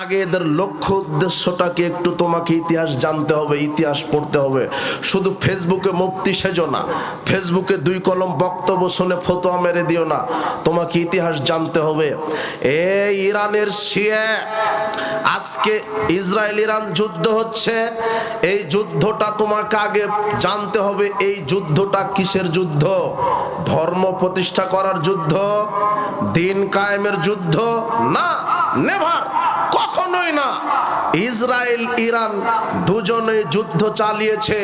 আগে এদের লক্ষ্য উদ্দেশ্যটাকে একটু তোমাকে ইতিহাস জানতে হবে, ইতিহাস পড়তে হবে। শুধু ফেসবুকে মুফতি সেজো না, ফেসবুকে 2 কলম বক্তব্য শুনে ফতোয়া মেরে দিও না, তোমাকে ইতিহাস জানতে হবে। এই ইরানের শিয়া, আজকে ইসরায়েল ইরান যুদ্ধ হচ্ছে, এই যুদ্ধটা তোমাকে আগে জানতে হবে। এই যুদ্ধটা কিসের যুদ্ধ? ধর্ম প্রতিষ্ঠা করার যুদ্ধ, দিন কায়েমের যুদ্ধ না, নেভার, কখনোই না। ইসরায়েল ইরান দুজনেই যুদ্ধ চালিয়েছে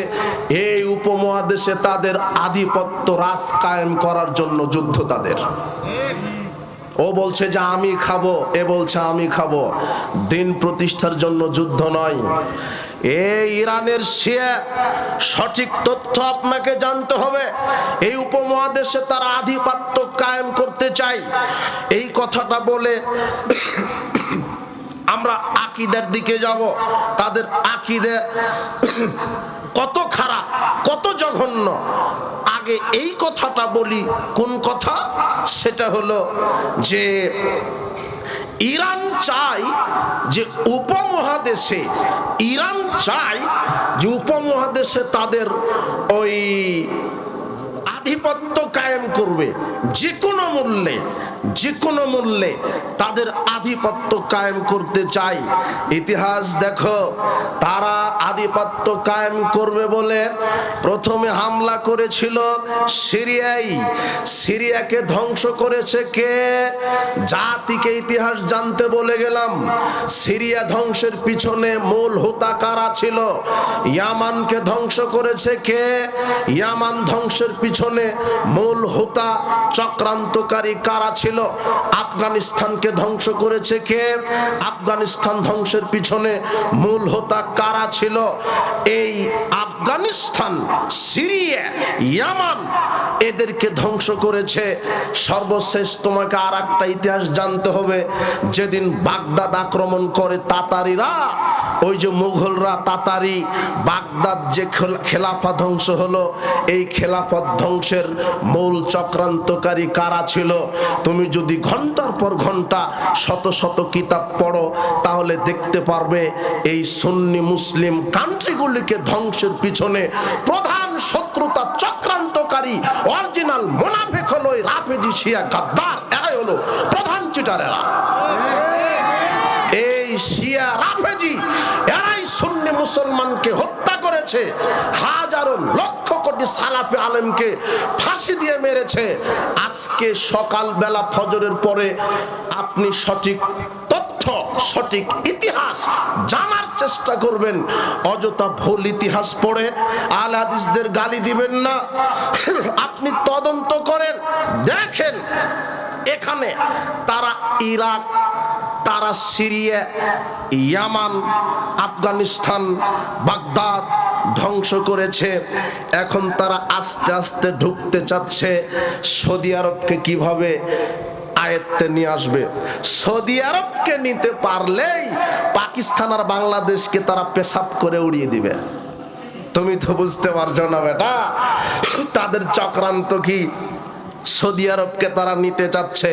এই উপমহাদেশে তাদের আধিপত্য রাজ কায়েম করার জন্য যুদ্ধ তাদের। ও বলছে যে আমি খাবো, এ বলছে আমি খাবো, দিন প্রতিষ্ঠার জন্য যুদ্ধ নয়। এই ইরানের শিয়া, সঠিক তথ্য আপনাকে জানতে হবে। এই উপমহাদেশে তারা আধিপত্য কায়েম করতে চায়, এই কথাটা বলে আমরা আকীদার দিকে যাব। তাদের আকীদা কত খারাপ, কত জঘন্য। আগে এই কথাটা বলি, কোন কথা? সেটা হলো যে ইরান চায় যে উপমহাদেশে, ইরান চায় যে উপমহাদেশে তাদের ওই আধিপত্য কায়েম করবে, যে কোনো মূল্যে, যে কোনো মূল্যে তাদের আধিপত্য কায়েম করতে চায়। ইতিহাস দেখো, তারা আধিপত্য কায়েম করবে বলে প্রথমে হামলা করেছিল সিরিয়ায়। সিরিয়াকে ধ্বংস করেছে কে? জাতিকে ইতিহাস জানতে বলে গেলাম। সিরিয়া ধ্বংসের পিছনে মূল হোতা কারা ছিল? ইয়ামানকে ধ্বংস করেছে কে? ইয়ামান ধ্বংসের পিছনে মূল হোতা চক্রান্তকারী কারা ছিল? আফগানিস্তানকে ধ্বংস করেছে কে? আফগানিস্তান ধ্বংসের পিছনে মূল হোতা কারা ছিল? এই আফগানিস্তান, সিরিয়া, ইয়ামান, এদেরকে ধ্বংস করেছে। সর্বশেষ তোমাকে আর একটা ইতিহাস জানতে হবে। যেদিন বাগদাদ আক্রমণ করে তাতারিরা, ওই যে মুঘলরা, তাতারি, বাগদাদ যে খেলাফা ধ্বংস হলো, এই খেলাফত ধ্বংসের মূল চক্রান্তকারী কারা ছিল? তুমি যদি ঘন্টার পর ঘন্টা শত শত কিতাব পড়ো, তাহলে দেখতে পারবে এই সুন্নি মুসলিম কান্ট্রিগুলিকে ধ্বংসের পিছনে প্রধান শত্রুতা চক্রান্তকারী অরিজিনাল মুনাফিক হলো এই রাফেজি শিয়া গাদ্দার। এরাই হলো প্রধান চিটারেরা। এই শিয়া রাফেজি এরাই সুন্নি মুসলমানকে হত্যা করেছে, হাজারো লক্ষ কোটি সালাফি আলেমকে ফাঁসি দিয়ে মেরেছে। আজকে সকালবেলা ফজরের পরে আপনি সঠিক তথ্য, সঠিক ইতিহাস জানার চেষ্টা করবেন। অযথা ভুল ইতিহাস পড়ে আহলে হাদিসদের গালি দিবেন না। আপনি তদন্ত করেন, দেখেন এখানে তারা ইরাক, তারা সিরিয়া, ইয়ামান, আফগানিস্তান, বাগদাদ ধ্বংস করেছে। এখন তারা আস্তে আস্তে ঢুকতে চাচ্ছে সৌদি আরবকে কিভাবে আয়ত্তে নিয়ে আসবে। সৌদি আরবকে নিতে পারলেই পাকিস্তান আর বাংলাদেশকে তারা পেশাব করে উড়িয়ে দিবে। তুমি তো বুঝতে পারছো না বেটা, তাদের চক্রান্ত কি? সৌদি আরবকে তারা নিতে চাচ্ছে।